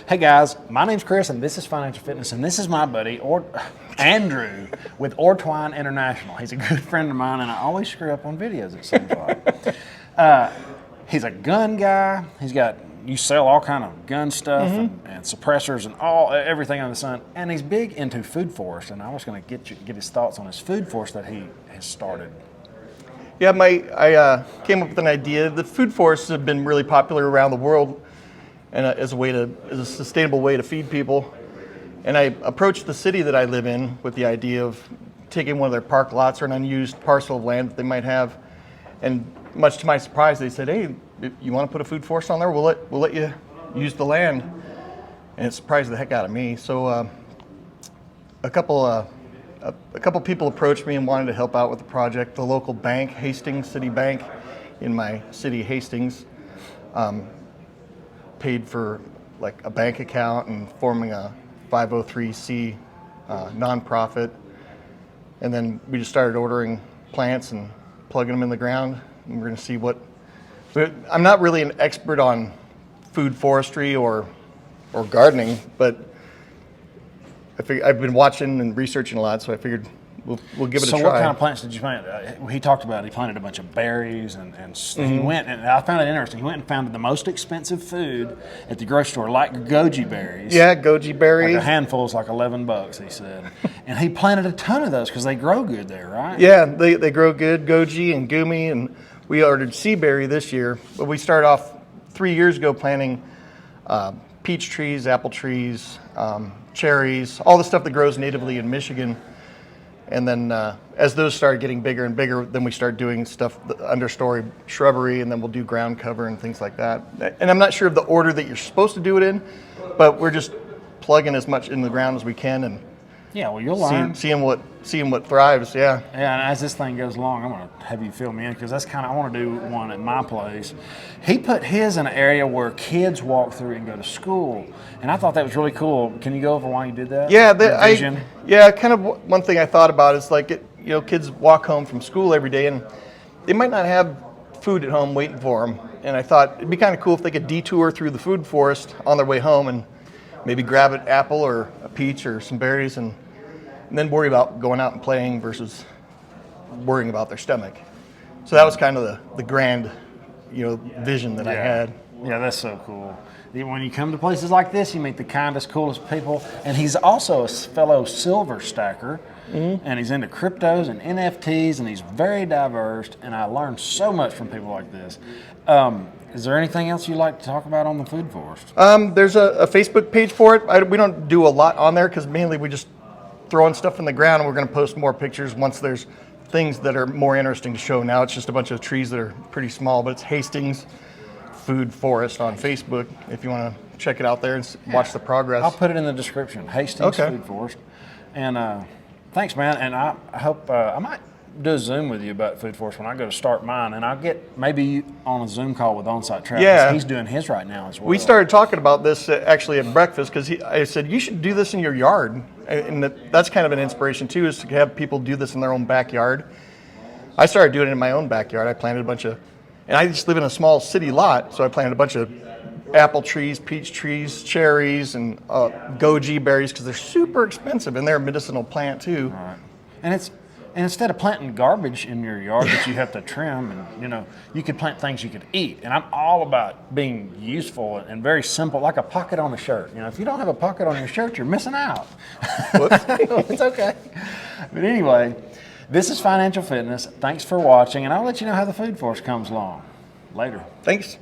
Hey guys, my name's Chris and this is Financial Fitness, and this is my buddy Andrew with Ortwein International. He's a good friend of mine and I always screw up on videos, it seems like. He's a gun guy. You sell all kind of gun stuff and suppressors and everything under the sun. And he's big into food forest, and I was going to get his thoughts on his food forest that he has started. Yeah, I came up with an idea. The food forests have been really popular around the world, and as a sustainable way to feed people. And I approached the city that I live in with the idea of taking one of their park lots or an unused parcel of land that they might have, and much to my surprise, they said, "Hey, if you want to put a food forest on there? We'll let you use the land." And it surprised the heck out of me. So a couple people approached me and wanted to help out with the project. The local bank, Hastings City Bank, in my city, Hastings, paid for like a bank account and forming a 503c nonprofit. And then we just started ordering plants and plugging them in the ground. And we're going to see what. I'm not really an expert on food forestry or gardening, but I've been watching and researching a lot, so I figured we'll give it a try. So what kind of plants did you plant? He talked about he planted a bunch of berries, and he went, and I found it interesting, he went and found the most expensive food at the grocery store, like goji berries. Yeah, goji berries. Like a handful is like $11, he said. And he planted a ton of those because they grow good there, right? Yeah, they grow good, goji and gumi, and we ordered sea berry this year, but we started off 3 years ago planting peach trees, apple trees, cherries, all the stuff that grows natively in Michigan. And then as those started getting bigger and bigger, then we started doing stuff, the understory shrubbery, and then we'll do ground cover and things like that. And I'm not sure of the order that you're supposed to do it in, but we're just plugging as much in the ground as we can and yeah, well, you'll learn. Seeing what thrives, yeah. Yeah, and as this thing goes along, I'm going to have you fill me in because I want to do one at my place. He put his in an area where kids walk through and go to school, and I thought that was really cool. Can you go over why you did that? Yeah, kind of one thing I thought about is like, kids walk home from school every day, and they might not have food at home waiting for them. And I thought it'd be kind of cool if they could detour through the food forest on their way home and maybe grab an apple or a peach or some berries and then worry about going out and playing versus worrying about their stomach. So that was kind of the grand, vision that I had. Yeah, that's so cool. When you come to places like this, you meet the kindest, coolest people. And he's also a fellow silver stacker, and he's into cryptos and NFTs, and he's very diverse. And I learned so much from people like this. Is there anything else you'd like to talk about on the food forest? There's a Facebook page for it. We don't do a lot on there because mainly we just throwing stuff in the ground, and we're going to post more pictures once there's things that are more interesting to show. Now it's just a bunch of trees that are pretty small, but it's Hastings Food Forest on Facebook if you want to check it out there and watch the progress. I'll put it in the description, Hastings Food Forest. And thanks, man. And I hope I might do a Zoom with you about Food Forest when I go to start mine, and I'll get maybe on a Zoom call with On-Site Travis. Yeah. He's doing his right now as well. We started talking about this actually at breakfast because I said, you should do this in your yard. And that's kind of an inspiration too, is to have people do this in their own backyard. I started doing it in my own backyard. I planted a bunch of, and I just live in a small city lot, so I planted a bunch of apple trees, peach trees, cherries, and goji berries because they're super expensive, and they're a medicinal plant too. All right. And instead of planting garbage in your yard that you have to trim, and you could plant things you could eat. And I'm all about being useful and very simple, like a pocket on a shirt. If you don't have a pocket on your shirt, you're missing out. It's okay. But anyway, this is Financial Fitness. Thanks for watching, and I'll let you know how the food forest comes along. Later. Thanks.